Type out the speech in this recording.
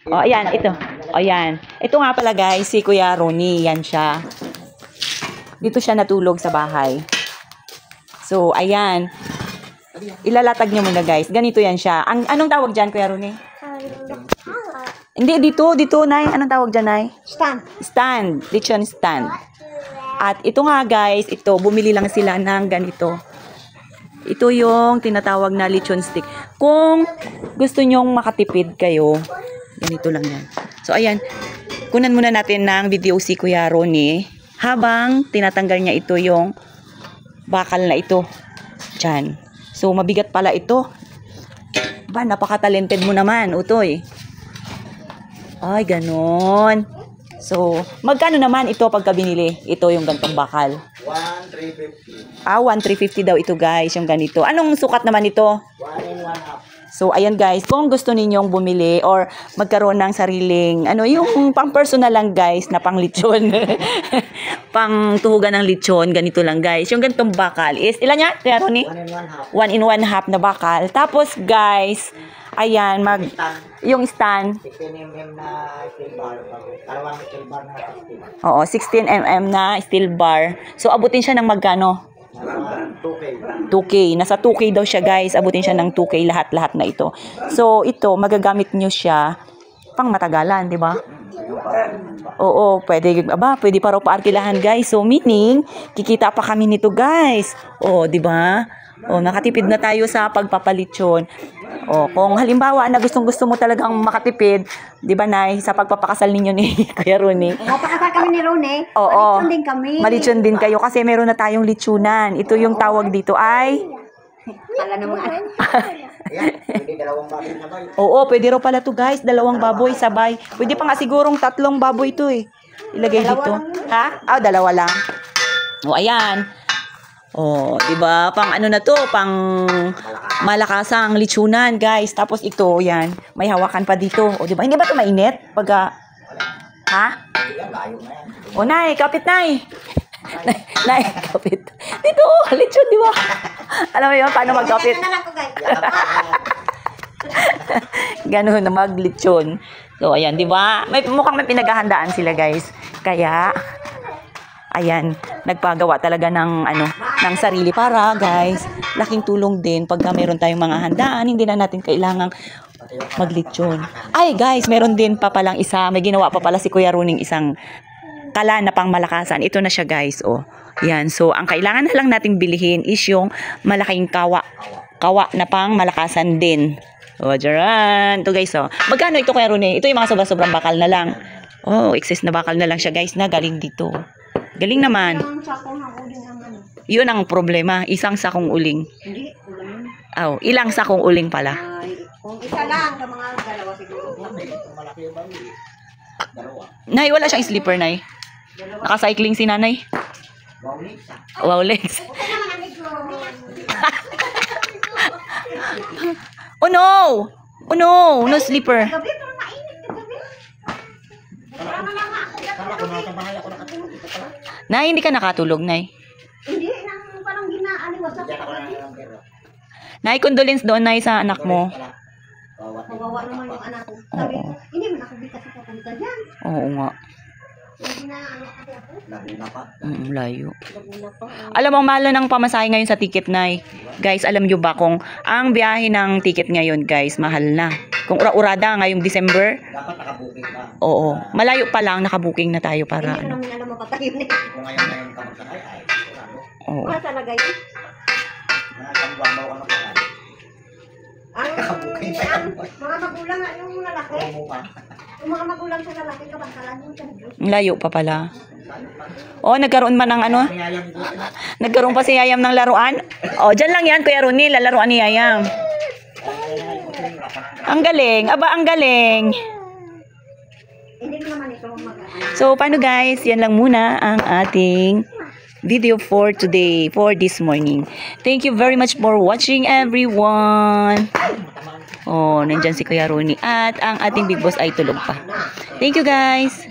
O, ayan, ito. O, ayan. Ito nga pala, guys, si Kuya Ronnie. Yan siya. Dito siya natulog sa bahay. So, ayan. Ilalatag niyo muna, guys. Ganito yan siya. Anong tawag dyan, Kuya Ronnie? Hindi, dito, Nay. Anong tawag dyan, Nay? Stand. Stand. Lechon stand. At ito nga, guys, ito, bumili lang sila ng ganito. Ito yung tinatawag na lechon stick. Kung gusto nyong makatipid kayo, ganito lang yan. So, ayan. Kunan muna natin ng video si Kuya Ronnie habang tinatanggal niya ito yung bakal na ito. Diyan. So, mabigat pala ito. Ba, napaka-talented mo naman, Utoy. Ay, ganon. So, magkano naman ito pagka binili? Ito yung gantong bakal. 1,350. 1,350 daw ito, guys, yung ganito. Anong sukat naman ito? 1 1/2. So, ayan guys, kung gusto ninyong bumili or magkaroon ng sariling, yung pang personal lang guys, na pang lechon. Pang tuhugan ng lechon, ganito lang guys. Yung ganitong bakal is, ilan yan? Kaya Ronnie? 1 1/2. 1 1/2 na bakal. Tapos guys, ayan, yung stand. 16 mm na steel bar. Dalawang steel bar na 16. Oo, 16 mm na steel bar. So, abutin siya ng magkano? 2K. 2K. Nasa 2K daw siya guys. Abutin siya ng 2K lahat-lahat na ito. So, ito, magagamit nyo siya pang matagalan, di ba? Oo, pwede pa raw paarkilahan guys. So, meaning, kikita pa kami nito guys. O, di ba? O, nakatipid na tayo sa pagpapalitsyon. O, kung halimbawa na gustong-gusto mo talagang makatipid, di ba, Nay, sa pagpapakasal ninyo ni Kuya Ronnie? Pakasal kami ni Ronnie. Oo. Malitsyon din kami. Malitsyon din kayo kasi meron na tayong litsunan. Ito yung tawag dito ay... Kala naman. Ayan, pwede dalawang baboy na ba? Oo, pwede raw pala to guys. 2 baboy sabay. Pwede pa nga sigurong 3 baboy to eh. Ilagay dito. Ha? 2 lang. O, ayan. O, diba? Pang ano na to? Pang malakasang litsunan, guys. Tapos ito, yan. May hawakan pa dito. O, diba? Hindi ba ito mainit? Pagka... Ha? O, Nay, kapit, Nay. Nay, kapit. Dito, lechon, diba? Alam mo yun, paano magkapit? Ganun na maglitsyon. So, ayan, di ba? Mukhang may pinaghahandaan sila, guys. Kaya, ayan, nagpagawa talaga ng, ng sarili para, guys, laking tulong din pagka meron tayong mga handaan, hindi na natin kailangang maglitsyon. Ay, guys, meron din pa palang isa, may ginawa pa pala si Kuya Ronnie isang kala na pang malakasan. Ito na siya, guys, oh. Yan, so, ang kailangan na lang nating bilihin is yung malaking kawa na pang malakasan din. O, dyan. Ito, guys, oh. Magkano ito, Kuya Ronnie? Ito yung mga sobrang bakal na lang. Oh, excess na bakal na lang siya, guys, na galing dito. Galing naman. Yun ang problema. Isang sakong uling. Hindi, ulang. Oh, ilang sakong uling pala? Kung isa lang, sa mga dalawa siguro. Malaki yung baboy. Dalawa. Nay, wala siyang slipper, Nay. Naka-cycling si nanay. Wow, legs. Oh no! Oh no! No slipper. Gabi, pero mainit na gabi. Parang lang ako. Kala ko nasa bahay ako nakatulog dito pala. Nay, hindi ka nakatulog, Nay. Hindi, parang ginaaliwasak Diyan ako ako. na lang pero. Nay, condolence doon, Nay, sa anak mo. Kawawa naman yung anak ko. Sabi ko, hindi man ako bitas sa papunta dyan. Oo nga. Hindi na ano kasi ako. Laguna pa. Layo. Laguna pa. Alam mo, ang mahal na ng pamasahe ngayon sa ticket, Nay. Guys, alam nyo ba kung ang biyahe ng ticket ngayon, guys, mahal na. Kung ura-urada ngayong December, Dapat nakabuking ka. oo. Malayo pa lang, nakabuking na tayo para Hindi ko namin alam mapatayo na. Kung ngayon ka magsakay, ay sigurado. Oo. Wala talaga yun. Mga kambuang bawa na pala. Nakabuking pa yan. Mga magulang nga yung lalaki. Promo pa. Yung mga magulang sa lalaki, kabantalan yung sa Diyos. Layo pa pala. Oh, nagkaroon man ng ano? Niyayang ko. Nagkaroon pa si Yayam ng laruan? Oh, dyan lang yan, Kuya Ronnie. Lalaruan ni Yayam. Ang galing. Aba, ang galing. Hindi ko naman ito mag-ano. So, paano guys? Yan lang muna ang ating video for today, for this morning. Thank you very much for watching, everyone. Oh, nandyan si Kuya Ronnie. At ang ating big boss ay tulog pa. Thank you, guys.